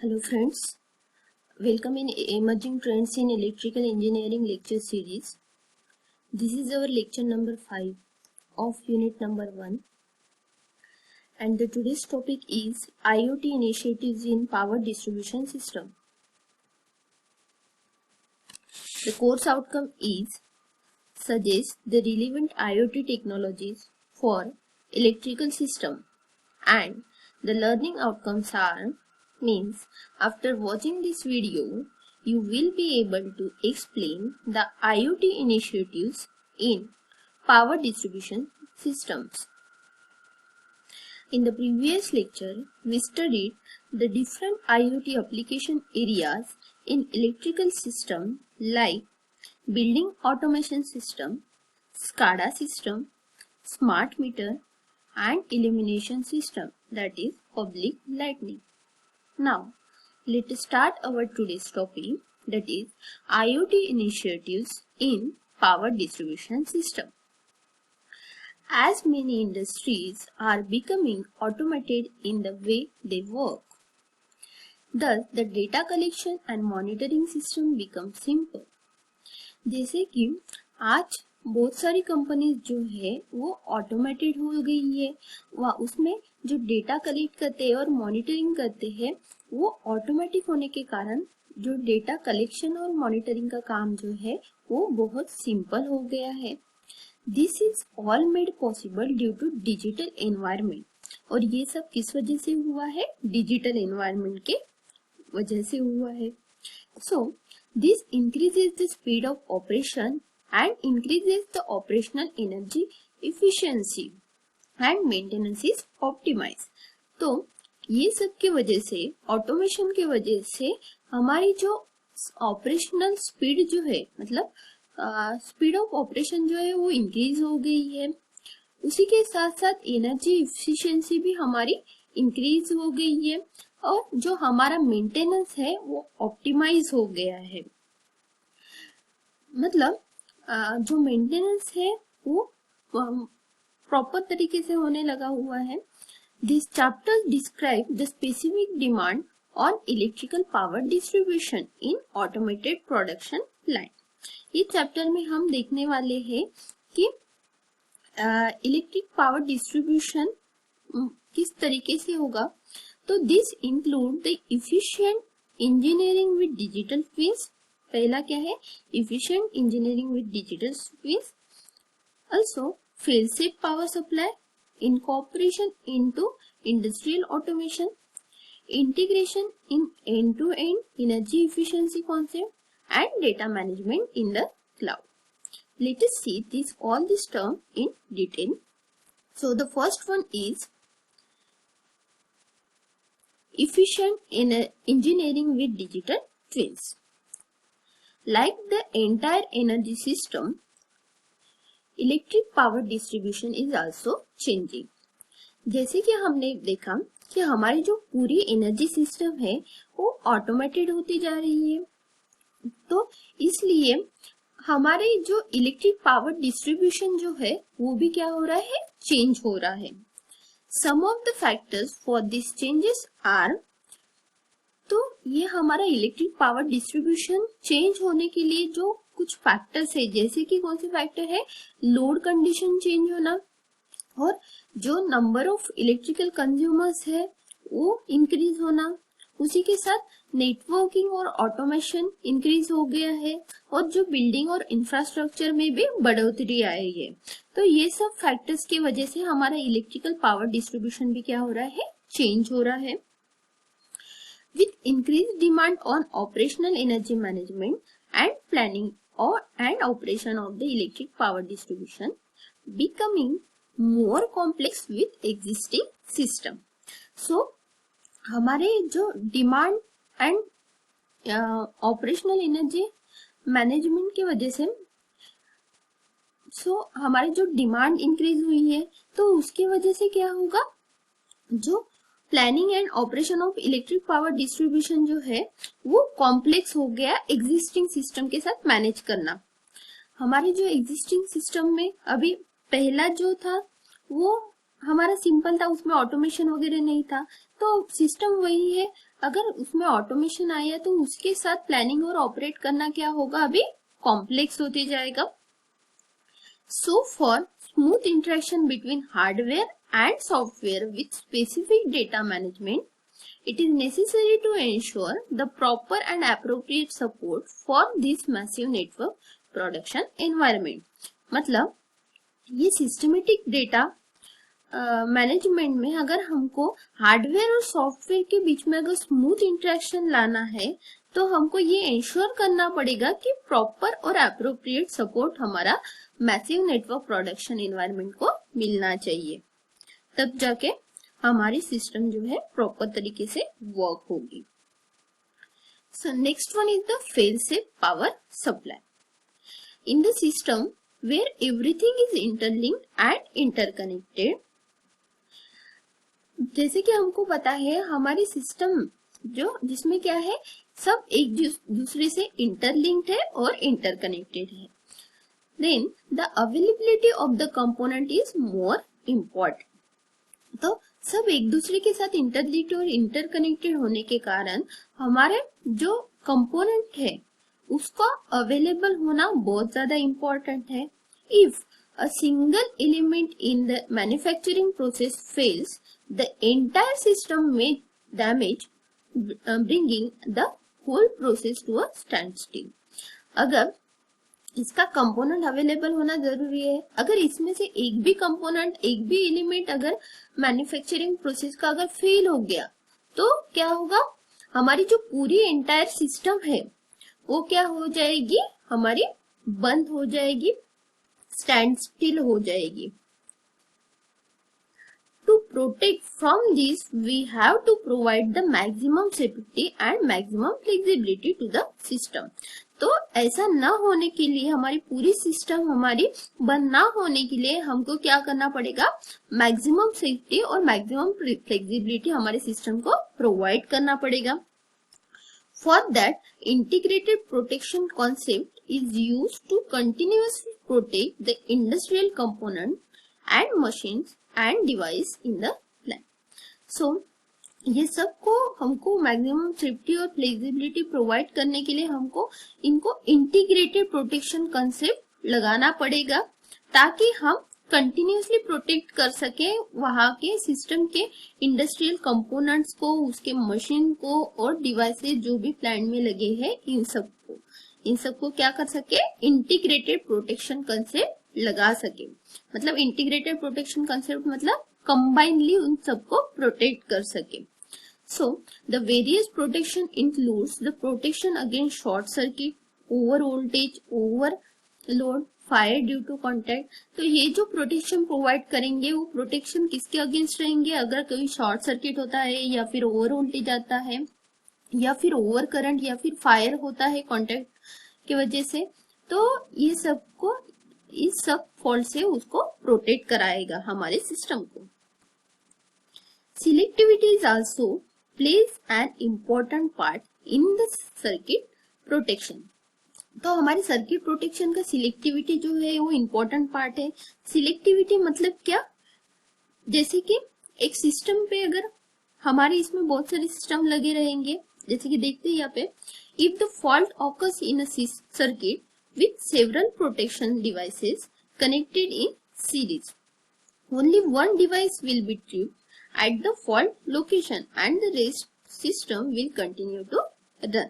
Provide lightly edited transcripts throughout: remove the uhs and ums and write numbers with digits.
Hello friends, welcome in Emerging Trends in Electrical Engineering lecture series. This is our lecture number 5 of unit number 1 and the today's topic is IoT initiatives in power distribution system. The course outcome is suggest the relevant IoT technologies for electrical system, and the learning outcomes are means after watching this video you will be able to explain the IoT initiatives in power distribution systems. In the previous lecture we studied the different IoT application areas in electrical system like building automation system, SCADA system, smart meter and illumination system, that is public lighting. Now, let us start our today's topic, that is IoT initiatives in power distribution system. As many industries are becoming automated in the way they work, thus the data collection and monitoring system become simple. जैसे कि आज बहुत सारी companies जो है वो automated हो गई है, वह उसमें जो डेटा कलेक्ट करते हैं और मॉनिटरिंग करते हैं वो ऑटोमेटिक होने के कारण जो डेटा कलेक्शन और मॉनिटरिंग का काम जो है वो बहुत सिंपल हो गया है. This is all made possible due to digital environment. और ये सब किस वजह से हुआ है? डिजिटल एनवायरनमेंट के वजह से हुआ है. सो this increases the speed of operation and increases the operational energy efficiency and maintenance is optimized. तो ये सब की वजह से, ऑटोमेशन की वजह से हमारी जो ऑपरेशनल स्पीड जो है, मतलब स्पीड ऑफ ऑपरेशन जो है वो इंक्रीज हो गई है. उसी के साथ साथ एनर्जी एफिशिएंसी भी हमारी इंक्रीज हो गई है और जो हमारा मेंटेनेंस है वो ऑप्टिमाइज हो गया है. मतलब जो मेंटेनेंस है वो प्रॉपर तरीके से होने लगा हुआ है. This chapter describe the specific demand on electrical power distribution in automated production line. इस चैप्टर में हम देखने वाले हैं कि इलेक्ट्रिक पावर डिस्ट्रीब्यूशन किस तरीके से होगा. तो this include the efficient engineering with digital twins. पहला क्या है? Efficient engineering with digital twins. Also fail safe power supply, incorporation into industrial automation, integration in end to end energy efficiency concept and data management in the cloud. Let us see all these terms in detail. So the first one is efficient engineering with digital twins. Like the entire energy system, electric power distribution is also changing. जैसे कि हमने देखा कि हमारी जो पूरी energy system है वो ऑटोमेटेड होती जा रही है, तो इसलिए हमारे जो इलेक्ट्रिक पावर डिस्ट्रीब्यूशन जो है वो भी क्या हो रहा है? चेंज हो रहा है. Some of the factors for this changes are, तो ये हमारा इलेक्ट्रिक पावर डिस्ट्रीब्यूशन चेंज होने के लिए जो कुछ फैक्टर्स है, जैसे कि कौन से फैक्टर है? लोड कंडीशन चेंज होना और जो नंबर ऑफ इलेक्ट्रिकल कंज्यूमर्स है वो इंक्रीज होना. उसी के साथ नेटवर्किंग और ऑटोमेशन इंक्रीज हो गया है और जो बिल्डिंग और इंफ्रास्ट्रक्चर में भी बढ़ोतरी आई है. तो ये सब फैक्टर्स की वजह से हमारा इलेक्ट्रिकल पावर डिस्ट्रीब्यूशन भी क्या हो रहा है? चेंज हो रहा है. With increase demand on operational energy management and planning और and operation of the electric power distribution becoming more complex with existing system. So हमारे जो demand and operational energy management की वजह से हमारी जो डिमांड इंक्रीज हुई है तो उसकी वजह से क्या होगा? जो planning and operation of electric power distribution जो है वो कॉम्प्लेक्स हो गया एग्जिस्टिंग सिस्टम के साथ मैनेज करना. हमारे जो एग्जिस्टिंग सिस्टम में अभी पहला जो था वो हमारा सिंपल था, उसमें ऑटोमेशन वगैरह नहीं था, तो सिस्टम वही है. अगर उसमें ऑटोमेशन आया तो उसके साथ प्लानिंग और ऑपरेट करना क्या होगा, अभी कॉम्प्लेक्स होते जाएगा. So for smooth interaction between hardware and software with specific data management, it is necessary to ensure the proper and appropriate support for this massive network production environment. मतलब ये systematic data management में अगर हमको hardware और software के बीच में अगर smooth interaction लाना है तो हमको ये इंश्योर करना पड़ेगा कि प्रॉपर और अप्रोप्रिएट सपोर्ट हमारा मैसिव नेटवर्क प्रोडक्शन एनवायरनमेंट को मिलना चाहिए, तब जाके हमारी सिस्टम जो है प्रॉपर तरीके से वर्क होगी. So next one is the fail safe power supply. In the system where everything is interlinked and interconnected, जैसे कि हमको पता है हमारी सिस्टम जो जिसमें क्या है, सब एक दूसरे से इंटरलिंक्ड है और इंटरकनेक्टेड है. Then the availability of the component is more important. तो सब एक दूसरे के साथ इंटरलिंक्ड और इंटरकनेक्टेड होने के कारण हमारे जो कंपोनेंट है उसका अवेलेबल होना बहुत ज्यादा इम्पोर्टेंट है. If a single element in the manufacturing process fails, the entire system में damage, bringing the whole process to a standstill. अगर इसका कंपोनेंट अवेलेबल होना जरूरी है, अगर इसमें से एक भी कंपोनेंट, एक भी एलिमेंट अगर मैन्युफैक्चरिंग प्रोसेस का अगर फेल हो गया तो क्या होगा, हमारी जो पूरी एंटायर सिस्टम है वो क्या हो जाएगी, हमारी बंद हो जाएगी, स्टैंड स्टिल हो जाएगी. To protect from this, we have to provide the maximum safety and maximum flexibility to the system. तो ऐसा न होने के लिए, हमारी पूरी सिस्टम हमारी बंद ना होने के लिए हमको क्या करना पड़ेगा, मैक्सिमम सेफ्टी और मैक्सिमम फ्लेक्सिबिलिटी हमारे सिस्टम को प्रोवाइड करना पड़ेगा. For that integrated protection concept is used to continuously protect the industrial component and machines and device in the plant. So ये सबको हमको मैक्सिमम सेफ्टी और फ्लेक्सिबिलिटी प्रोवाइड करने के लिए हमको इनको इंटीग्रेटेड प्रोटेक्शन कंसेप्ट लगाना पड़ेगा, ताकि हम कंटिन्यूअसली प्रोटेक्ट कर सके वहां के सिस्टम के इंडस्ट्रियल कंपोनेंट्स को, उसके मशीन को और डिवाइसेस जो भी प्लांट में लगे हैं, इन सबको क्या कर सके, इंटीग्रेटेड प्रोटेक्शन कंसेप्ट लगा सके. मतलब इंटीग्रेटेड प्रोटेक्शन कंसेप्ट मतलब कंबाइनली उन सबको प्रोटेक्ट कर सके. So, the various protection includes the protection against short circuit, over voltage, overload, fire due to contact. तो ये जो प्रोटेक्शन प्रोवाइड करेंगे वो प्रोटेक्शन किसके अगेंस्ट रहेंगे, अगर कोई शॉर्ट सर्किट होता है या फिर ओवर वोल्टेज आता है या फिर ओवर करंट या फिर फायर होता है कॉन्टेक्ट की वजह से, तो ये सबको, इस सब फॉल्ट से उसको प्रोटेक्ट कराएगा हमारे सिस्टम को. Selectivity is also plays an important part in the circuit protection. तो हमारे सर्किट प्रोटेक्शन का सिलेक्टिविटी जो है वो इम्पोर्टेंट पार्ट है. सिलेक्टिविटी मतलब क्या, जैसे कि एक सिस्टम पे अगर हमारे इसमें बहुत सारे सिस्टम लगे रहेंगे, जैसे कि देखते हैं यहाँ पे, if the fault occurs in a circuit with several protection devices connected in series, only one device will be tripped at the fault location and the rest system will continue to run.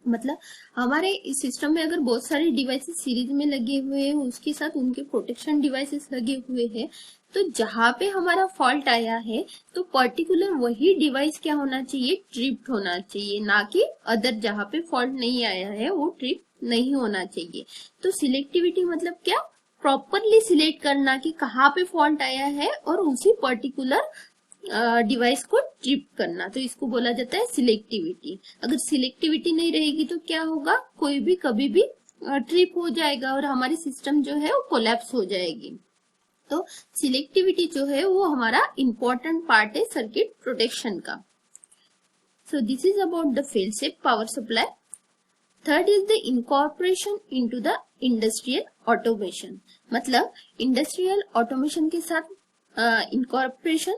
मतलब हमारे इस system में अगर बहुत सारे devices series में लगे हुए हैं, उसके साथ उनके प्रोटेक्शन डिवाइसेस लगे हुए हैं, तो जहां पे हमारा फॉल्ट आया है तो पर्टिकुलर वही डिवाइस क्या होना चाहिए, ट्रिप्ड होना चाहिए, ना कि अदर जहां पे फॉल्ट नहीं आया है वो ट्रिप नहीं होना चाहिए. तो सिलेक्टिविटी मतलब क्या, प्रॉपरली सिलेक्ट करना कि कहाँ पे फॉल्ट आया है और उसी पर्टिकुलर डिवाइस को ट्रिप करना, तो इसको बोला जाता है सिलेक्टिविटी. अगर सिलेक्टिविटी नहीं रहेगी तो क्या होगा, कोई भी कभी भी ट्रिप हो जाएगा और हमारी सिस्टम जो है वो कोलैप्स हो जाएगी. तो सिलेक्टिविटी जो है वो हमारा इंपॉर्टेंट पार्ट है सर्किट प्रोटेक्शन का. So this is about the fail safe power supply. Third is the incorporation into the industrial automation. मतलब इंडस्ट्रियल ऑटोमेशन के साथ incorporation,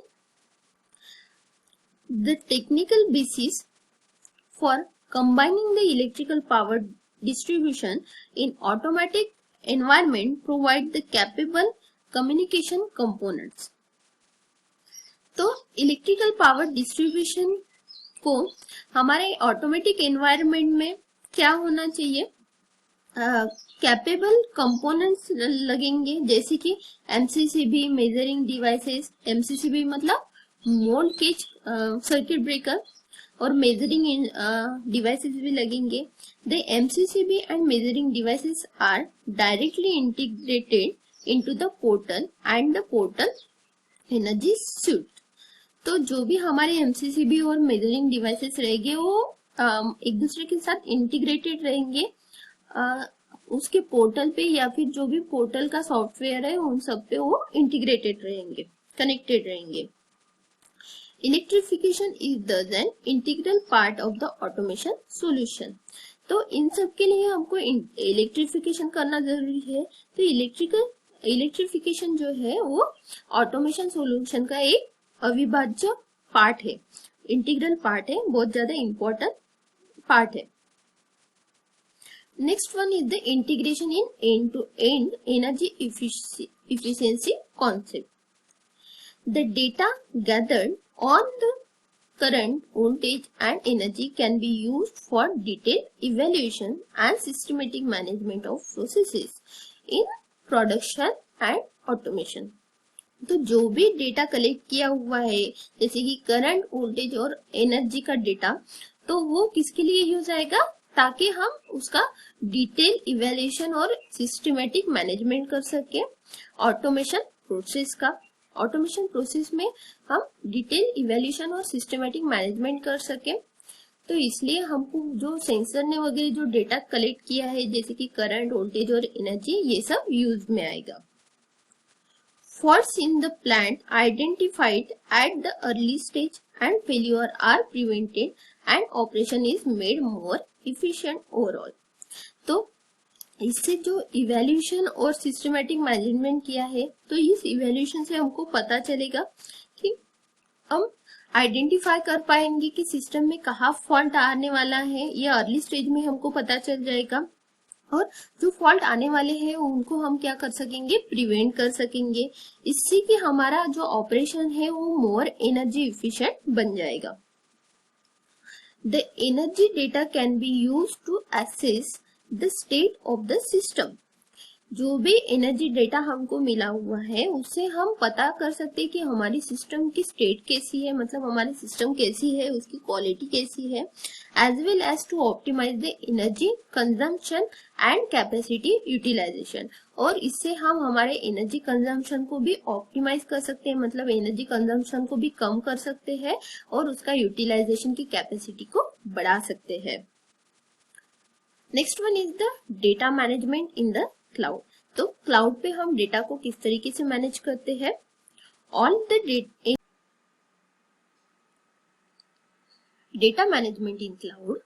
The technical basis for combining the electrical power distribution in automatic environment provide the capable communication components. तो electrical power distribution को हमारे automatic environment में क्या होना चाहिए, कैपेबल कंपोनेंट्स लगेंगे, जैसे कि एमसीसीबी मेजरिंग डिवाइसेस, एमसीसीबी मतलब मोल्ड केज सर्किट ब्रेकर, और मेजरिंग डिवाइसेस भी लगेंगे. The MCCB and measuring devices are directly integrated into the portal and the portal energy suite. तो जो भी हमारे एमसीसीबी और मेजरिंग डिवाइसेस रहेंगे वो एक दूसरे के साथ इंटीग्रेटेड रहेंगे उसके पोर्टल पे, या फिर जो भी पोर्टल का सॉफ्टवेयर है उन सब पे वो इंटीग्रेटेड रहेंगे, कनेक्टेड रहेंगे. इलेक्ट्रिफिकेशन इज दस an integral part of the automation solution. तो इन सब के लिए हमको इलेक्ट्रिफिकेशन करना जरूरी है. तो इलेक्ट्रिफिकेशन जो है वो ऑटोमेशन सॉल्यूशन का एक अविभाज्य पार्ट है, इंटीग्रल पार्ट है, बहुत ज्यादा इंपॉर्टेंट पार्ट है. Next one is the integration in end to end energy efficiency concept. The data gathered on the current, voltage and energy can be used for detailed evaluation and systematic management of processes in production and automation. तो जो भी data collect किया हुआ है जैसे कि current, voltage और energy का डेटा, तो वो किसके लिए यूज आएगा, ताकि हम उसका डिटेल इवैल्यूएशन और सिस्टमेटिक मैनेजमेंट कर सके ऑटोमेशन प्रोसेस का. ऑटोमेशन प्रोसेस में हम डिटेल इवैल्यूएशन और सिस्टमेटिक मैनेजमेंट कर सके. तो इसलिए हमको जो सेंसर ने वगैरह जो डेटा कलेक्ट किया है जैसे कि करंट, वोल्टेज और एनर्जी, ये सब यूज में आएगा. Faults in the plant identified at the early stage and failure are prevented and operation is made more efficient overall. तो इससे जो इवैल्यूएशन और सिस्टमेटिक मैनेजमेंट किया है, तो इस इवैल्यूएशन से हमको पता चलेगा कि हम आइडेंटिफाई कर पाएंगे कि सिस्टम में कहाँ फॉल्ट आने वाला है, ये अर्ली स्टेज में हमको पता चल जाएगा. और जो फॉल्ट आने वाले हैं उनको हम क्या कर सकेंगे, प्रिवेंट कर सकेंगे. इससे कि हमारा जो ऑपरेशन है वो मोर एनर्जी इफिशिएंट बन जाएगा. The energy data can be used to assess the state of the system. जो भी एनर्जी डेटा हमको मिला हुआ है उससे हम पता कर सकते हैं कि हमारी सिस्टम की स्टेट कैसी है, मतलब हमारी सिस्टम कैसी है, उसकी क्वालिटी कैसी है, as well as to optimise the energy consumption and capacity utilisation. और इससे हम हमारे एनर्जी कंजम्पशन को भी ऑप्टिमाइज कर सकते हैं, मतलब एनर्जी कंजम्पशन को भी कम कर सकते हैं और उसका यूटिलाइजेशन की कैपेसिटी को बढ़ा सकते हैं. Next one is the data management in the cloud. तो क्लाउड पे हम डेटा को किस तरीके से मैनेज करते हैं. All the data management in cloud,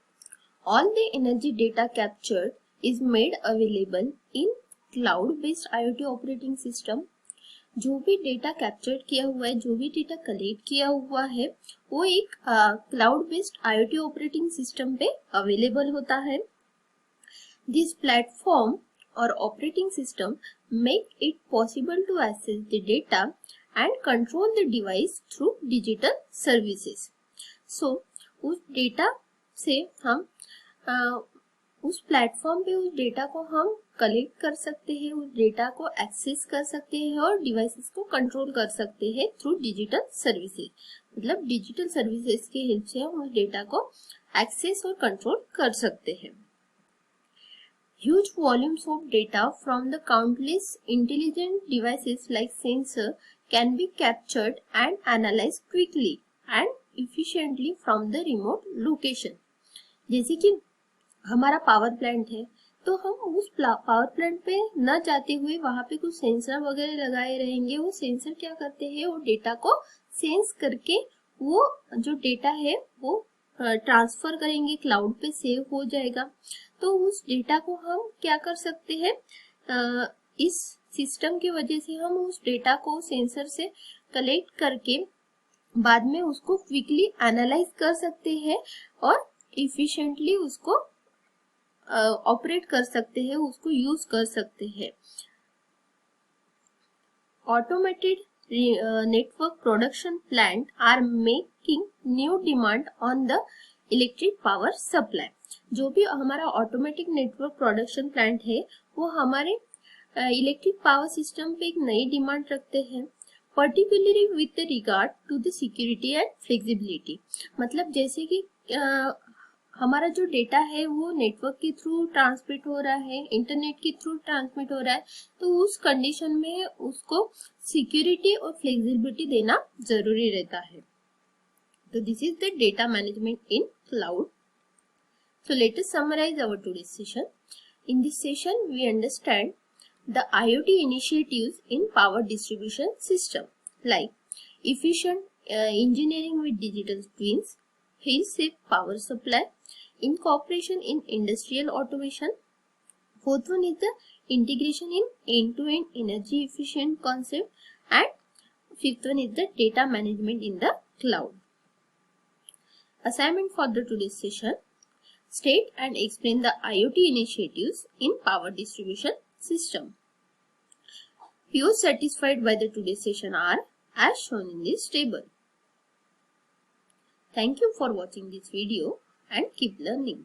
all the energy data captured is made available in cloud based IoT operating system. जो भी डेटा कैप्चर किया हुआ है, जो भी डेटा कलेक्ट किया हुआ है, वो एक cloud based IoT operating system पे अवेलेबल होता है. This platform or operating system make it possible to access the data and control the device through digital services. So उस डेटा से हम उस प्लेटफॉर्म पे उस डेटा को हम कलेक्ट कर सकते हैं, उस डेटा को एक्सेस कर सकते हैं और डिवाइसेस को कंट्रोल कर सकते हैं थ्रू डिजिटल सर्विसेज. मतलब डिजिटल सर्विसेज के हेल्प से हम उस डेटा को एक्सेस और कंट्रोल कर सकते हैं. Huge volumes of data from the countless intelligent devices like sensor can be captured and analyzed quickly and efficiently from the remote location. जैसे कि हमारा पावर प्लांट है, तो हम उस पावर प्लांट पे न जाते हुए वहां पे कुछ सेंसर वगैरह लगाए रहेंगे. वो सेंसर क्या करते हैं, वो डेटा को सेंस करके वो जो डेटा है वो ट्रांसफर करेंगे, क्लाउड पे सेव हो जाएगा. तो उस डेटा को हम क्या कर सकते हैं, इस सिस्टम की वजह से हम उस डेटा को सेंसर से कलेक्ट करके बाद में उसको क्विकली एनालाइज कर सकते हैं और इफिशिएंटली उसको ऑपरेट कर सकते हैं, उसको यूज कर सकते हैं। Automated network production plant are making new demand on the electric power supply। जो भी हमारा ऑटोमेटिक नेटवर्क प्रोडक्शन प्लांट है वो हमारे इलेक्ट्रिक पावर सिस्टम पे एक नई डिमांड रखते हैं, particularly with regard to the security and flexibility. मतलब जैसे कि हमारा जो डेटा है वो नेटवर्क के थ्रू ट्रांसमिट हो रहा है, इंटरनेट के थ्रू ट्रांसमिट हो रहा है, तो उस कंडीशन में उसको सिक्योरिटी और फ्लेक्सिबिलिटी देना जरूरी रहता है। तो this is the data management in cloud. So let us summarize our today's session. In this session, we understand the IoT initiatives in power distribution system, like efficient engineering with digital twins, fail-safe power supply, incorporation in industrial automation. Fourth one is the integration in end-to-end energy efficient concept, and fifth one is the data management in the cloud. Assignment for the today's session: state and explain the IoT initiatives in power distribution system. POs satisfied by the today's session are as shown in this table. Thank you for watching this video and keep learning.